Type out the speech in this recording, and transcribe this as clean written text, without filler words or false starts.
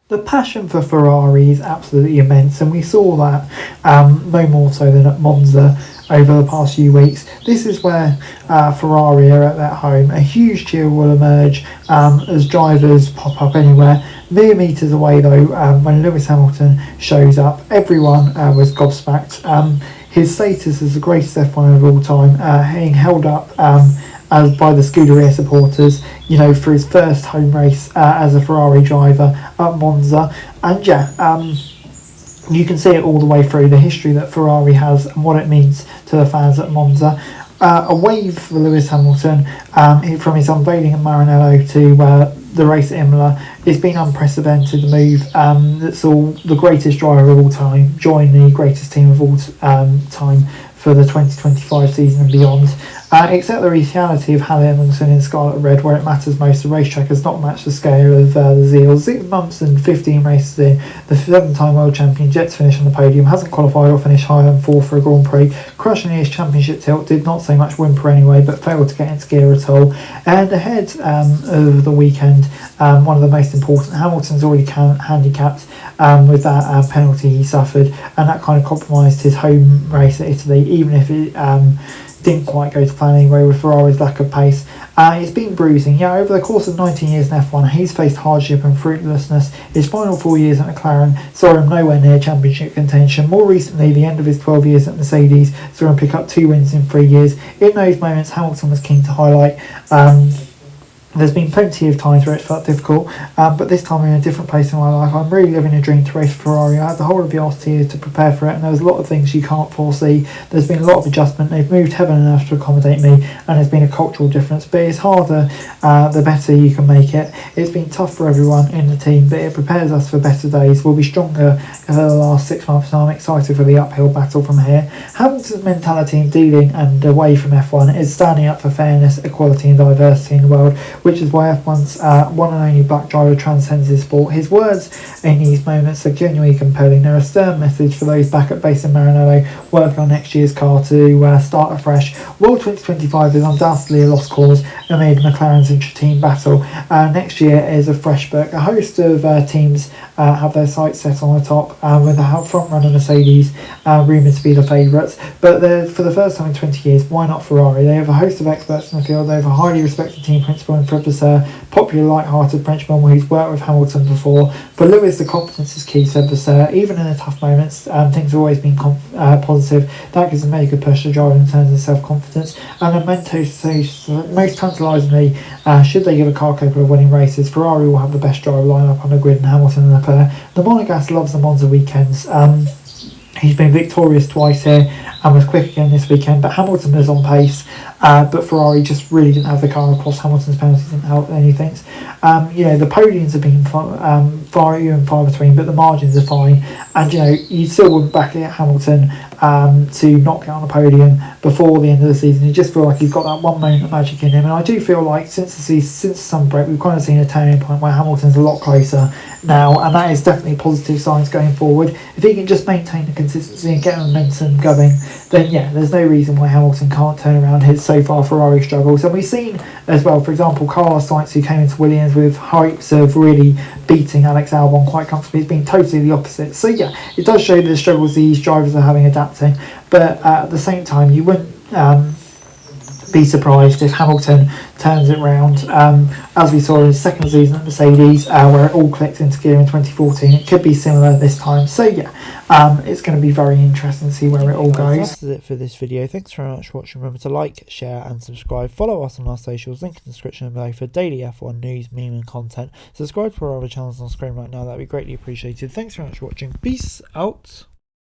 The passion for Ferrari is absolutely immense, and we saw that no more so than at Monza over the past few weeks. This is where Ferrari are at their home. A huge cheer will emerge as drivers pop up anywhere. Mere metres away though, when Lewis Hamilton shows up, everyone was gobsmacked. His status as the greatest F1 of all time, being held up as by the Scuderia supporters, for his first home race as a Ferrari driver at Monza. And you can see it all the way through, the history that Ferrari has and what it means to the fans at Monza. A wave for Lewis Hamilton from his unveiling at Maranello to the race at Imola. It's been unprecedented move that saw the greatest driver of all time join the greatest team of all time for the 2025 season and beyond. Except the reality of Hamilton in Scarlet Red, where it matters most, the racetrack has not matched the scale of the zeal. 6 months and 15 races in, the 7-time world champion yet to finish on the podium, hasn't qualified or finished higher than 4th for a Grand Prix, crushing his championship tilt, did not so much whimper anyway, but failed to get into gear at all. And ahead of the weekend, one of the most important, Hamilton's already handicapped with that penalty he suffered, and that kind of compromised his home race at Italy, even if it didn't quite go to plan anyway with Ferrari's lack of pace. It's been bruising. Over the course of 19 years in F1, he's faced hardship and fruitlessness. His final 4 years at McLaren saw him nowhere near championship contention. More recently, the end of his 12 years at Mercedes saw him pick up 2 wins in 3 years. In those moments, Hamilton was keen to highlight. There's been plenty of times where it felt difficult, but this time I'm in a different place in my life. I'm really living a dream to race Ferrari. I had the whole of the last year to prepare for it, and there was a lot of things you can't foresee. There's been a lot of adjustment. They've moved heaven and earth to accommodate me, and there's been a cultural difference, but it's harder the better you can make it. It's been tough for everyone in the team, but it prepares us for better days. We'll be stronger for the last 6 months, and I'm excited for the uphill battle from here. Hamilton's mentality in dealing and away from F1 is standing up for fairness, equality and diversity in the world, which is why F1's one and only black driver transcends his sport. His words in these moments are genuinely compelling. They're a stern message for those back at base in Maranello working on next year's car to start afresh. World 2025 is undoubtedly a lost cause amid McLaren's intra-team battle. Next year is a fresh book. A host of teams have their sights set on the top, with the front-runner Mercedes rumoured to be the favourites. But for the first time in 20 years, why not Ferrari? They have a host of experts in the field. They have a highly respected team principal in Fred Vasseur, popular, light-hearted Frenchman who's worked with Hamilton before. For Lewis, the confidence is key, said Vasseur. Even in the tough moments, things have always been positive. That gives a major push to drive in terms of self-confidence. And then most tantalisingly, should they give a car capable of winning races, Ferrari will have the best driver lineup on the grid, and Hamilton and Leclerc. The Monegasque loves the Monza weekends. He's been victorious twice here and was quick again this weekend, but Hamilton was on pace, but Ferrari just really didn't have the car across. Hamilton's penalties didn't help anything. The podiums have been far and far between, but the margins are fine, and you still wouldn't back it at Hamilton to not get on the podium before the end of the season. You just feel like you've got that one moment of magic in him, and I do feel like since the summer break we've kind of seen a turning point where Hamilton's a lot closer now, and that is definitely positive signs going forward. If he can just maintain the consistency and get momentum going, then there's no reason why Hamilton can't turn around his so far Ferrari struggles. And we've seen as well, for example, Carlos Sainz, who came into Williams with hopes of really beating Alex Albon quite comfortably, has been totally the opposite. So it does show the struggles these drivers are having adapting, but at the same time you wouldn't be surprised if Hamilton turns it round, as we saw in his second season at Mercedes, where it all clicked into gear in 2014. It could be similar this time. So it's going to be very interesting to see wwhere it all goes. That's it for this video. Thanks very much for watching. Remember to like, share and subscribe. Follow us on our socials, link in the description below for daily F1 news, meme and content. Subscribe to our other channels on screen right now, that'd be greatly appreciated. Thanks very much for watching. Peace out.